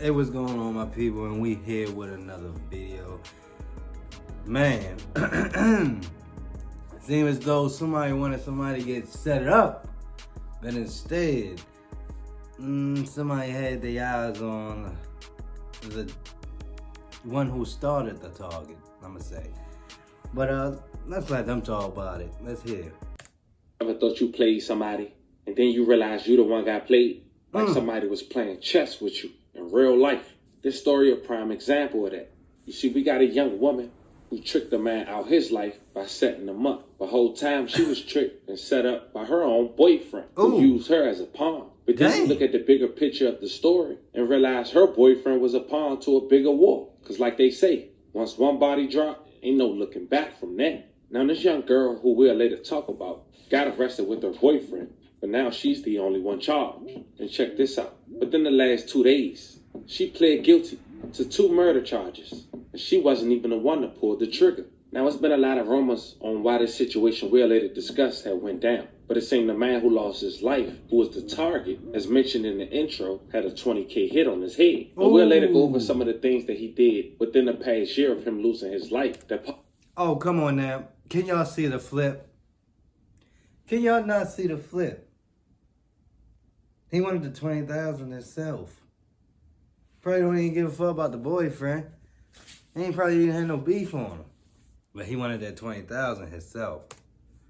Hey, what's going on, my people? And we here with another video. Man, it seems as though somebody wanted somebody to get set up, but instead, somebody had their eyes on the one who started the target, I'ma say. But let's let them talk about it. Let's hear. Ever thought you played somebody, and then you realize you the one got played? Like somebody was playing chess with you in real life. This story a prime example of that. You see, we got a young woman who tricked a man out his life by setting him up. The whole time she was tricked and set up by her own boyfriend who used her as a pawn. But then you look at the bigger picture of the story and realize her boyfriend was a pawn to a bigger war. Cause like they say, once one body drop, ain't no looking back from that. Now this young girl, who we'll later talk about, got arrested with her boyfriend, but now she's the only one charged. And check this out. Within the last 2 days, she pled guilty to 2 murder charges. And she wasn't even the one to pull the trigger. Now, it's been a lot of rumors on why this situation we'll later discuss had went down. But it seemed the man who lost his life, who was the target, as mentioned in the intro, had a 20K hit on his head. But we'll later go over some of the things that he did within the past year of him losing his life. Oh, come on now. Can y'all see the flip? Can y'all not see the flip? He wanted the 20,000 himself. Probably don't even give a fuck about the boyfriend. He ain't probably even had no beef on him. But he wanted that 20,000 himself.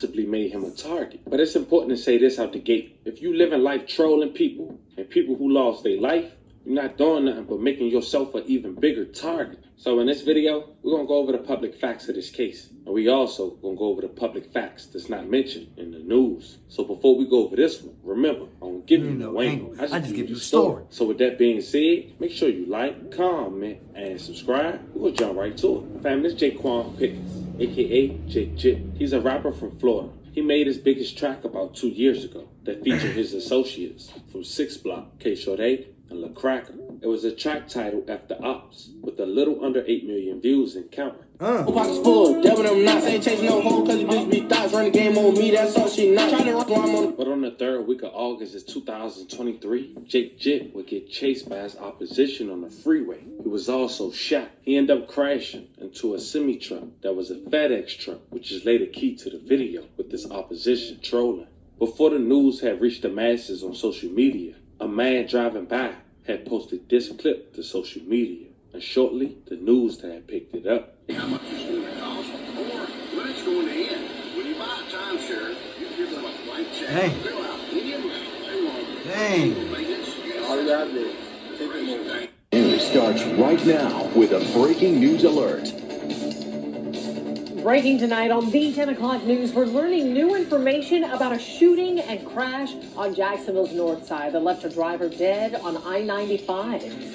Possibly made him a target. But it's important to say this out the gate. If you live in life trolling people and people who lost their life, you're not doing nothing but making yourself an even bigger target. So in this video, we're going to go over the public facts of this case. And we also going to go over the public facts that's not mentioned in the news. So before we go over this one, remember, I don't give you no angle. I just give you the story. So with that being said, make sure you like, comment, and subscribe. We'll jump right to it. Fam, this Jaquan Pickens, a.k.a. Jake Jit. He's a rapper from Florida. He made his biggest track about 2 years ago that featured his associates from 6 Block, K-Shorty, and La Cracker. It was a track titled After Ops, with a little under 8 million views and counting. Pockets full, devil them not saying chasing no hole, cause the bitch be thoughts, run the game on me, that's all she not trying to run on. But on the 3rd week of August of 2023, Jake Jit would get chased by his opposition on the freeway. He was also shot. He ended up crashing into a semi-truck that was a FedEx truck, which is later key to the video with this opposition trolling. Before the news had reached the masses on social media, a man driving by had posted this clip to social media, and shortly the news had picked it up. Dang. News starts right now with a breaking news alert. Breaking tonight on the 10 o'clock news, we're learning new information about a shooting and crash on Jacksonville's north side that left a driver dead on I-95.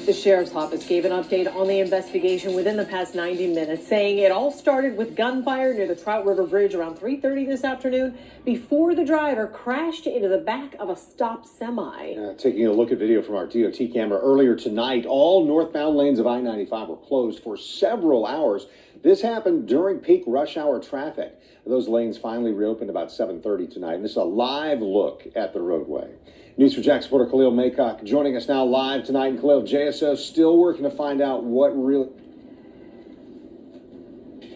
The sheriff's office gave an update on the investigation within the past 90 minutes, saying it all started with gunfire near the Trout River Bridge around 3:30 this afternoon before the driver crashed into the back of a stopped semi. Taking a look at video from our DOT camera earlier tonight, all northbound lanes of I-95 were closed for several hours. This happened during peak rush hour traffic. Those lanes finally reopened about 7:30 tonight, and this is a live look at the roadway. News for Jack supporter Khalil Maycock joining us now live tonight. And Khalil, JSO still working to find out what really...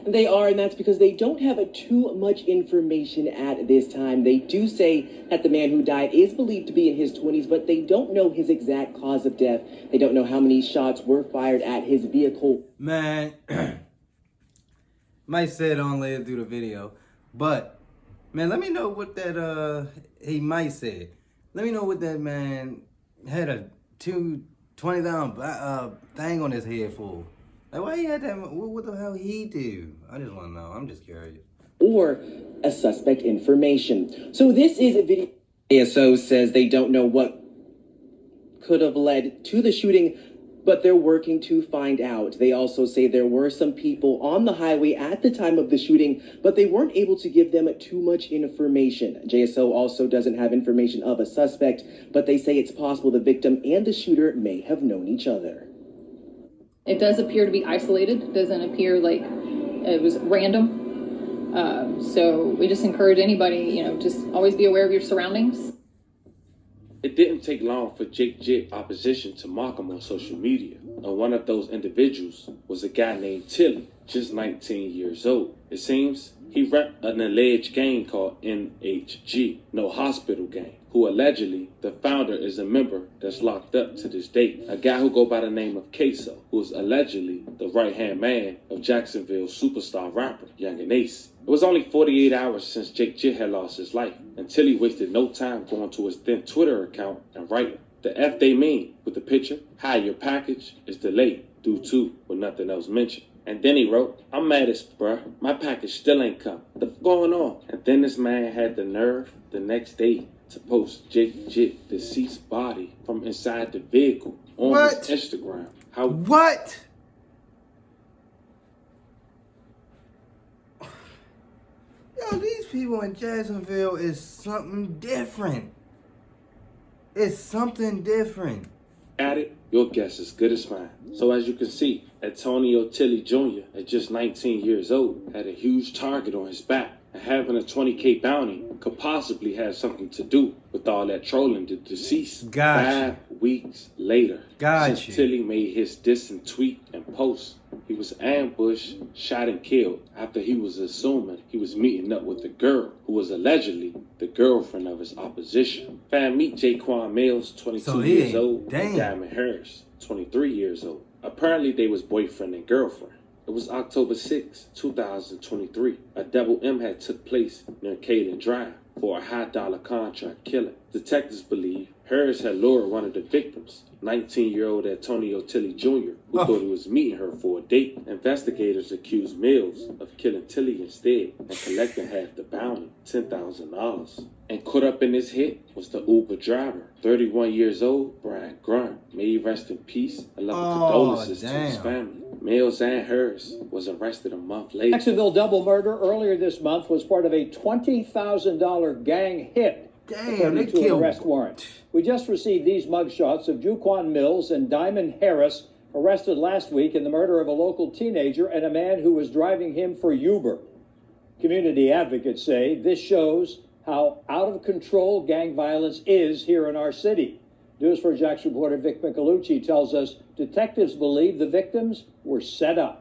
They are, and that's because they don't have too much information at this time. They do say that the man who died is believed to be in his 20s, but they don't know his exact cause of death. They don't know how many shots were fired at his vehicle. Man, might say it on later through the video, but man, let me know what that he might say. Let me know what that man had a 20,000 thing on his head for. Like, why he had that? What the hell he do? I just want to know. I'm just curious. Or a suspect information. So this is a video. ASO says they don't know what could have led to the shooting, but they're working to find out. They also say there were some people on the highway at the time of the shooting, but they weren't able to give them too much information. JSO also doesn't have information of a suspect, but they say it's possible the victim and the shooter may have known each other. It does appear to be isolated. It doesn't appear like it was random. So we just encourage anybody, just always be aware of your surroundings. It didn't take long for Jake Jit opposition to mock him on social media. And one of those individuals was a guy named Tilly, just 19 years old. It seems he repped an alleged gang called NHG, No Hospital Gang, who allegedly the founder is a member that's locked up to this day. A guy who go by the name of Queso, who is allegedly the right-hand man of Jacksonville's superstar rapper, Young and Ace. It was only 48 hours since Jake Jit had lost his life, and Tilly wasted no time going to his then Twitter account and writing, "The F they mean," with the picture, "Hi, your package is delayed due to," with nothing else mentioned. And then he wrote, "I'm mad as bruh, my package still ain't come. What the f going on?" And then this man had the nerve the next day to post Jake Jit deceased body from inside the vehicle on his Instagram. What? Yo, these people in Jacksonville is something different. It's something different. At it, your guess is good as mine. So as you can see, Antonio Tilly Jr., at just 19 years old, had a huge target on his back. And having a $20K bounty could possibly have something to do with all that trolling the deceased. Gotcha. 5 weeks later, Gotcha. since Tilly made his distant tweet and post, he was ambushed, shot, and killed after he was assuming he was meeting up with the girl who was allegedly the girlfriend of his opposition. Fam, meet Jaquan Mills, 22 years old, and Diamond Harris, 23 years old. Apparently, they was boyfriend and girlfriend. It was October 6, 2023. A double M had took place near Caden Drive for a high-dollar contract killing. Detectives believe Harris had lured one of the victims, 19-year-old Antonio Tilly Jr., who thought he was meeting her for a date. Investigators accused Mills of killing Tilly instead and collecting half the bounty, $10,000. And caught up in this hit was the Uber driver, 31 years old, Brian Grunt. May he rest in peace and love condolences to his family. Mills and Harris was arrested a month later. Jacksonville double murder earlier this month was part of a $20,000 gang hit. Damn, they to an killed. arrest warrant. We just received these mugshots of Jaquan Mills and Diamond Harris, arrested last week in the murder of a local teenager and a man who was driving him for Uber. Community advocates say this shows how out of control gang violence is here in our city. News 4 Jax reporter Vic Michelucci tells us detectives believe the victims were set up.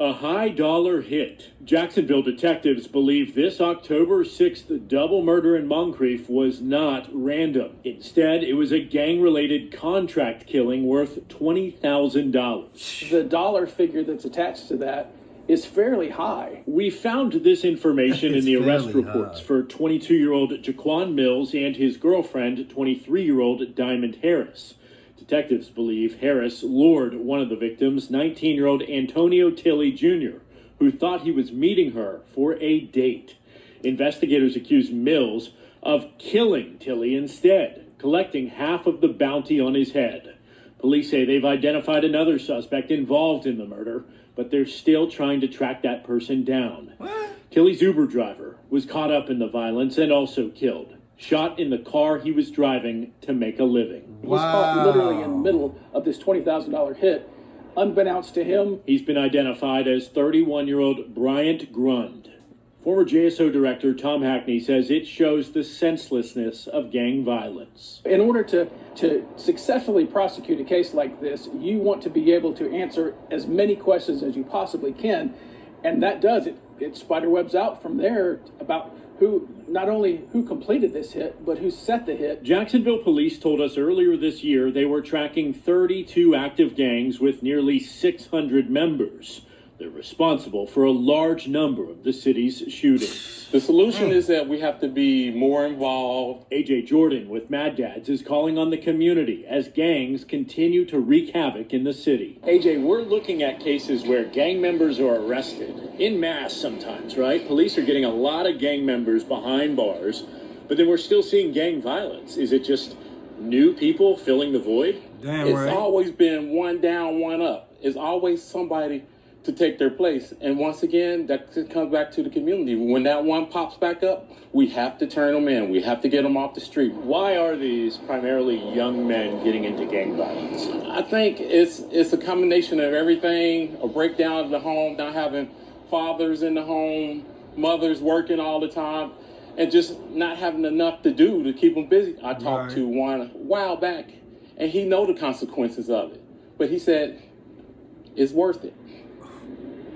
A high-dollar hit. Jacksonville detectives believe this October 6th double murder in Moncrief was not random. Instead, it was a gang-related contract killing worth $20,000. The dollar figure that's attached to that is fairly high. We found this information in the arrest reports for 22-year-old Jaquan Mills and his girlfriend, 23-year-old Diamond Harris. Detectives believe Harris lured one of the victims, 19-year-old Antonio Tilly Jr., who thought he was meeting her for a date. Investigators accuse Mills of killing Tilly instead, collecting half of the bounty on his head. Police say they've identified another suspect involved in the murder, but they're still trying to track that person down. Tilly's Uber driver was caught up in the violence and also killed, shot in the car he was driving to make a living. He's caught literally in the middle of this $20,000 hit, unbeknownst to him. He's been identified as 31-year-old Bryant Grund. Former JSO director Tom Hackney says it shows the senselessness of gang violence. In order to successfully prosecute a case like this, you want to be able to answer as many questions as you possibly can, and that does it. It spiderwebs out from there about not only who completed this hit, but who set the hit. Jacksonville police told us earlier this year they were tracking 32 active gangs with nearly 600 members. They're responsible for a large number of the city's shootings. The solution is that we have to be more involved. AJ Jordan with Mad Dads is calling on the community as gangs continue to wreak havoc in the city. AJ, we're looking at cases where gang members are arrested en masse sometimes, right? Police are getting a lot of gang members behind bars, but then we're still seeing gang violence. Is it just new people filling the void? It's always been one down, one up. It's always somebody to take their place. And once again, that comes back to the community. When that one pops back up, we have to turn them in. We have to get them off the street. Why are these primarily young men getting into gang violence? I think it's a combination of everything, a breakdown of the home, not having fathers in the home, mothers working all the time. and just not having enough to do to keep him busy. I talked Right. to one a while back, and he know the consequences of it, but he said it's worth it.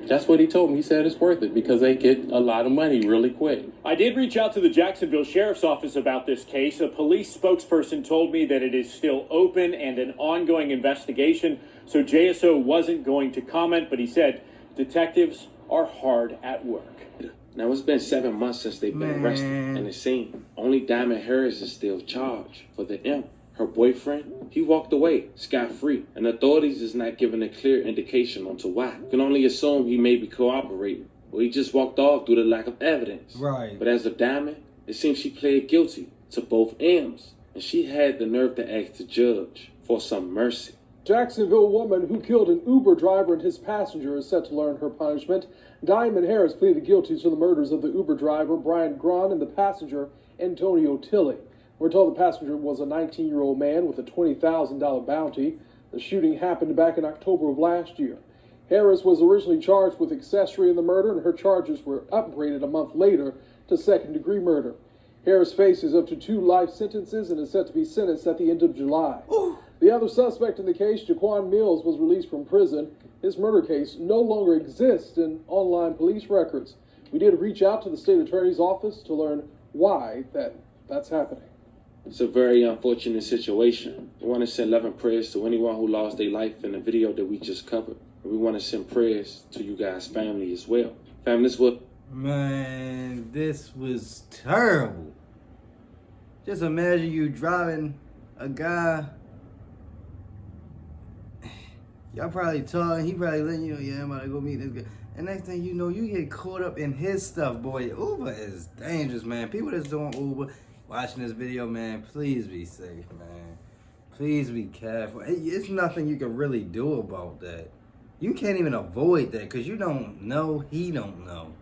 That's what he told me. He said it's worth it because they get a lot of money really quick. I did reach out to the Jacksonville Sheriff's Office about this case. A police spokesperson told me that it is still open and an ongoing investigation, so JSO wasn't going to comment, but he said detectives are hard at work. Now, it's been 7 months since they've been arrested, and it seems only Diamond Harris is still charged for the imp. Her boyfriend, he walked away scot-free, and authorities is not giving a clear indication onto why. You can only assume he may be cooperating, or he just walked off due to lack of evidence. Right. But as of Diamond, it seems she pled guilty to both M's, and she had the nerve to ask the judge for some mercy. Jacksonville woman who killed an Uber driver and his passenger is set to learn her punishment. Diamond Harris pleaded guilty to the murders of the Uber driver Brian Grun and the passenger Antonio Tilley. We're told the passenger was a 19-year-old man with a $20,000 bounty. The shooting happened back in October of last year. Harris was originally charged with accessory in the murder, and her charges were upgraded a month later to second-degree murder. Harris faces up to 2 life sentences and is set to be sentenced at the end of July. The other suspect in the case, Jaquan Mills, was released from prison. His murder case no longer exists in online police records. We did reach out to the state attorney's office to learn why that's happening. It's a very unfortunate situation. We want to send love and prayers to anyone who lost their life in the video that we just covered. And we want to send prayers to you guys' family as well. Family, this was... Man, this was terrible. Just imagine you driving a guy. Y'all probably talking, he probably letting you know, yeah, I'm about to go meet this guy. And next thing you know, you get caught up in his stuff, boy. Uber is dangerous, man. People that's doing Uber, watching this video, man, please be safe, man. Please be careful. It's nothing you can really do about that. You can't even avoid that because you don't know, he don't know.